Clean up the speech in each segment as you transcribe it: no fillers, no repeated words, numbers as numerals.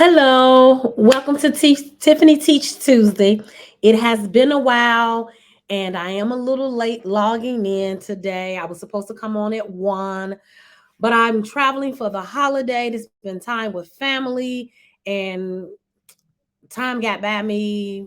Hello, welcome to Tiffany Teach Tuesday. It has been a while and I am a little late logging in today. I was supposed to come on at 1, but I'm traveling for the holiday to spend time with family, and time got by me,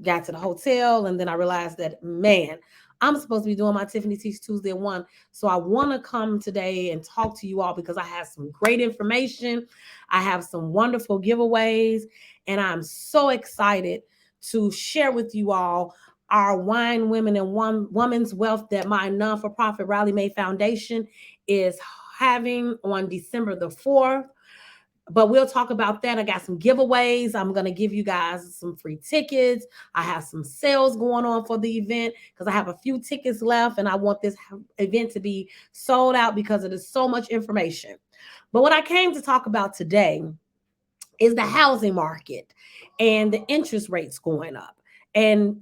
got to the hotel, and then I realized that, man, I'm supposed to be doing my Tiffany Teach Tuesday at 1. So I want to come today and talk to you all because I have some great information. I have some wonderful giveaways, and I'm so excited to share with you all our Wine Women and Women's Wealth that my non-for-profit Rally May Foundation is having on December the 4th, but we'll talk about that. I got some giveaways. I'm going to give you guys some free tickets. I have some sales going on for the event because I have a few tickets left and I want this event to be sold out because it is so much information. But what I came to talk about today is the housing market and the interest rates going up. And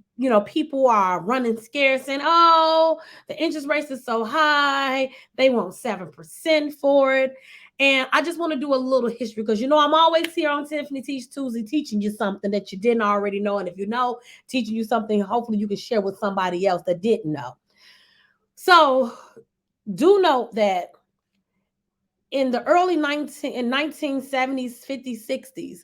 people are running scared saying, oh, the interest rates is so high. They want 7% for it. And I just want to do a little history because I'm always here on Tiffany Teach Tuesday teaching you something that you didn't already know. And if you know, teaching you something, hopefully you can share with somebody else that didn't know. So do note that in the early 1970s, 50s, 60s,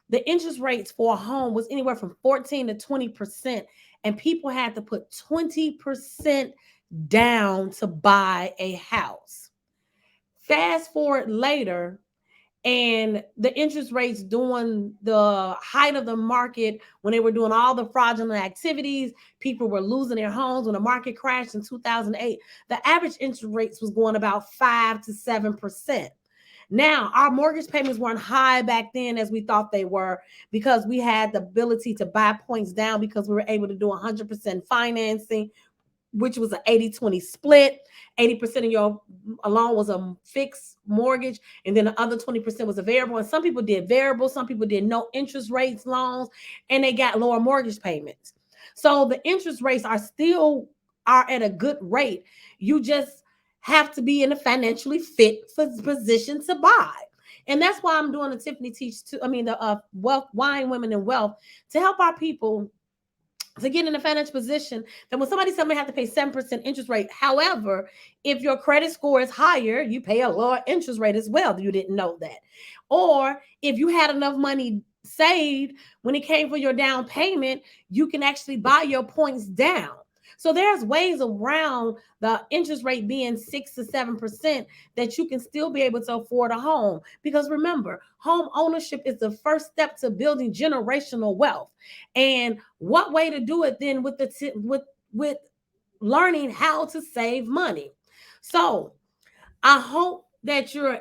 the interest rates for a home was anywhere from 14 to 20%, and people had to put 20% down to buy a house. Fast forward later, and the interest rates during the height of the market, when they were doing all the fraudulent activities, people were losing their homes. When the market crashed in 2008, the average interest rates was going about 5 to 7%. Now, our mortgage payments weren't high back then as we thought they were because we had the ability to buy points down because we were able to do 100% financing, which was an 80-20 split. 80% of your loan was a fixed mortgage, and then the other 20% was a variable. And some people did variable, some people did no interest rates loans, and they got lower mortgage payments. So the interest rates are at a good rate. You just have to be in a financially fit position to buy. And that's why I'm doing the Tiffany Teach to the wealth wine women and wealth to help our people to get in a financial position that when somebody tells me have to pay 7% interest rate. However, if your credit score is higher, you pay a lower interest rate as well. You didn't know that. Or if you had enough money saved when it came for your down payment, you can actually buy your points down. So there's ways around the interest rate being 6 to 7% that you can still be able to afford a home. Because remember, home ownership is the first step to building generational wealth. And what way to do it then with learning how to save money. So I hope that you're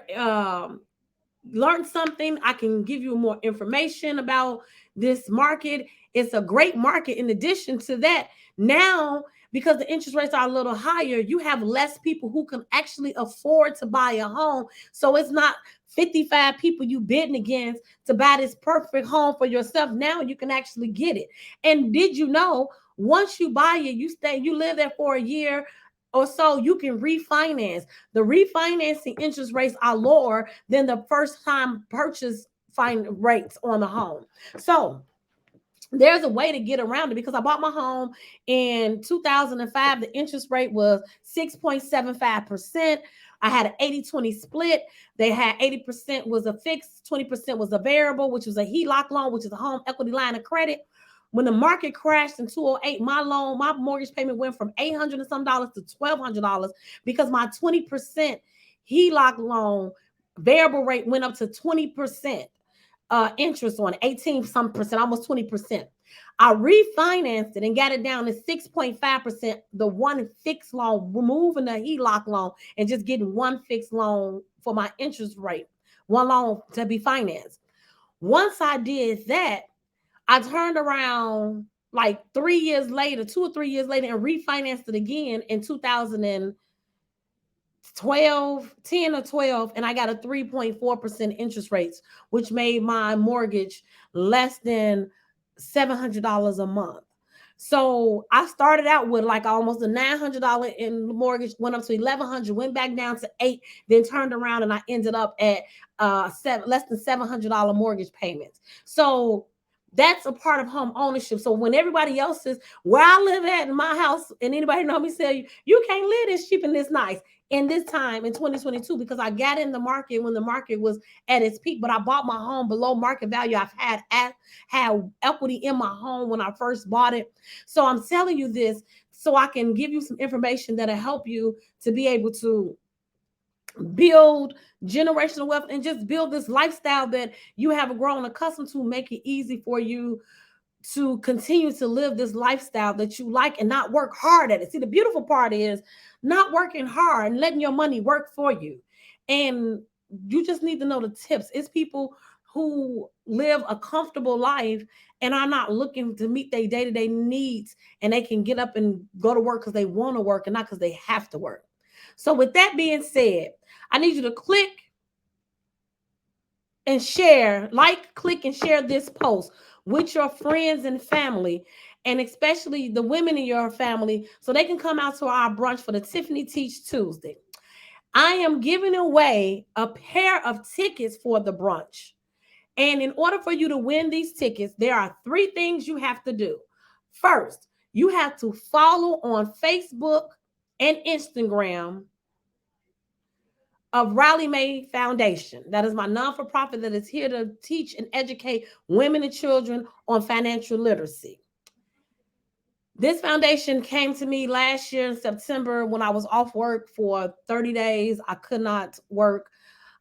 learned something. I can give you more information about this market. It's a great market. In addition to that, now because the interest rates are a little higher, you have less people who can actually afford to buy a home. So it's not 55 people you bidding against to buy this perfect home for yourself. Now you can actually get it. And did you know once you buy it, you live there for a year or so, you can refinance. The refinancing interest rates are lower than the first time purchase rates on the home. So there's a way to get around it because I bought my home in 2005. The interest rate was 6.75%. I had an 80-20 split. They had 80% was a fixed, 20% was a variable, which was a HELOC loan, which is a home equity line of credit. When the market crashed in 2008, my mortgage payment went from $800 and some dollars to $1,200 because my 20% HELOC loan variable rate went up to 20% interest on 18 some percent, almost 20%. I refinanced it and got it down to 6.5%. The one fixed loan, removing the HELOC loan and just getting one fixed loan for my interest rate, one loan to be financed. Once I did that, I turned around like 3 years later, 2 or 3 years later, and refinanced it again in 2012, 10 or 12, and I got a 3.4% interest rates, which made my mortgage less than $700 a month. So I started out with like almost a $900 in mortgage, went up to 1,100, went back down to 8, then turned around and I ended up at less than $700 mortgage payments. So that's a part of home ownership. So when everybody else says where I live at in my house, and anybody know me say you can't live this cheap and this nice in this time in 2022, because I got in the market when the market was at its peak, but I bought my home below market value. I've had equity in my home when I first bought it. So I'm telling you this so I can give you some information that'll help you to be able to build generational wealth and just build this lifestyle that you have grown accustomed to, make it easy for you to continue to live this lifestyle that you like and not work hard at it. See, the beautiful part is not working hard and letting your money work for you. And you just need to know the tips. It's people who live a comfortable life and are not looking to meet their day-to-day needs, and they can get up and go to work because they want to work and not because they have to work. So with that being said, I need you to click and share, like, click and share this post with your friends and family, and especially the women in your family, so they can come out to our brunch for the Tiffany Teach Tuesday. I am giving away a pair of tickets for the brunch. And in order for you to win these tickets, there are 3 things you have to do. First, you have to follow on Facebook and Instagram of Riley May Foundation. That is my non-for-profit that is here to teach and educate women and children on financial literacy. This foundation came to me last year in September when I was off work for 30 days. I could not work.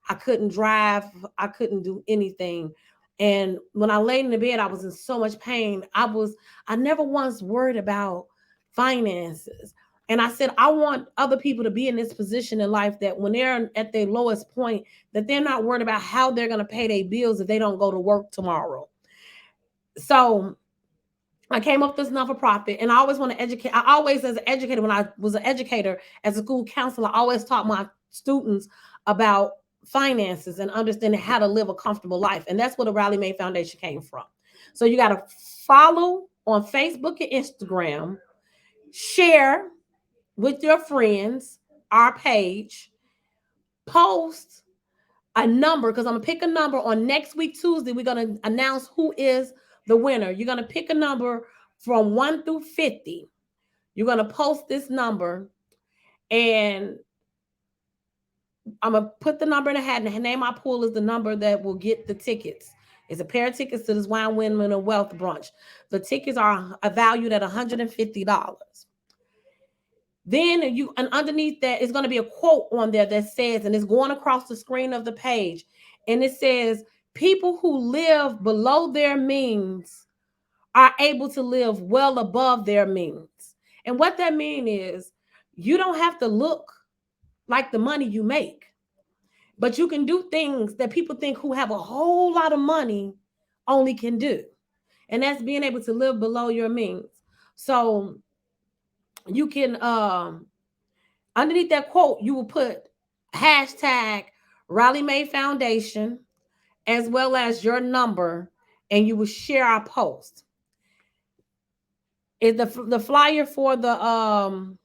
I couldn't drive. I couldn't do anything. And when I laid in the bed, I was in so much pain. I never once worried about finances. And I said, I want other people to be in this position in life that when they're at their lowest point, that they're not worried about how they're going to pay their bills if they don't go to work tomorrow. So I came up with this non-for-profit, and I always want to educate. I always, as an educator, when I was an educator as a school counselor, I always taught my students about finances and understanding how to live a comfortable life. And that's where the Riley May Foundation came from. So you got to follow on Facebook and Instagram, share with your friends our page, post a number, because I'm going to pick a number on next week, Tuesday. We're going to announce who is the winner. You're going to pick a number from 1 through 50. You're going to post this number, and I'm going to put the number in a hat, and the name I pull is the number that will get the tickets. It's a pair of tickets to this Wine, Women, and Wealth brunch. The tickets are valued at $150. Then and underneath that is going to be a quote on there that says, and it's going across the screen of the page, and it says, people who live below their means are able to live well above their means. And what that means is you don't have to look like the money you make, but you can do things that people think who have a whole lot of money only can do. And that's being able to live below your means. So you can underneath that quote, you will put hashtag Riley May Foundation as well as your number, and you will share our post. The flyer for the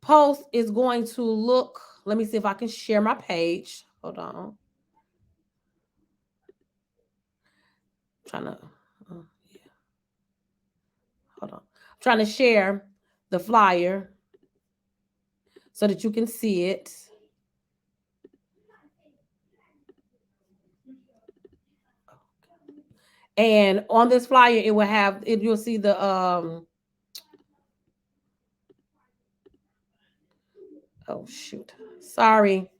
post is going to look, let me see if I can share my page. Hold on. I'm trying to, yeah. Hold on. I'm trying to share the flyer so that you can see it. And on this flyer, it will have it. You'll see the oh shoot, sorry,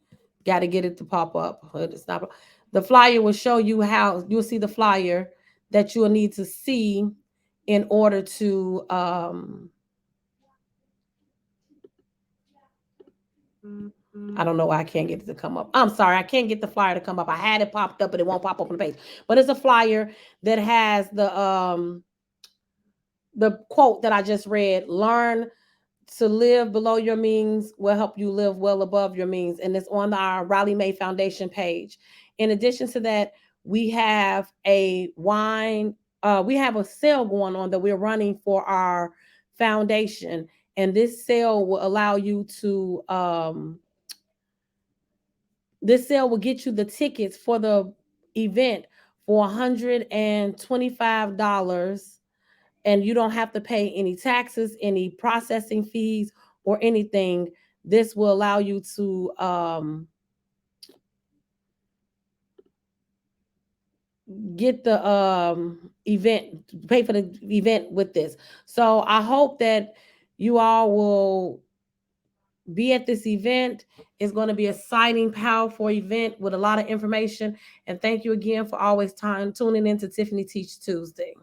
got to get it to pop up. It's not. The flyer will show you how you'll see the flyer that you will need to see in order to I don't know why I can't get it to come up. I'm sorry, I can't get the flyer to come up. I had it popped up, but it won't pop up on the page. But it's a flyer that has the quote that I just read. Learn to live below your means will help you live well above your means. And it's on our Riley May Foundation page. In addition to that, we have a wine we have a sale going on that we're running for our foundation, and this sale will allow you to this sale will get you the tickets for the event for $125, and you don't have to pay any taxes, any processing fees, or anything. This will allow you to get the event, pay for the event with this. So I hope that you all will be at this event. It's going to be an exciting, powerful event with a lot of information. And thank you again for always tuning in to Tiffany Teach Tuesday.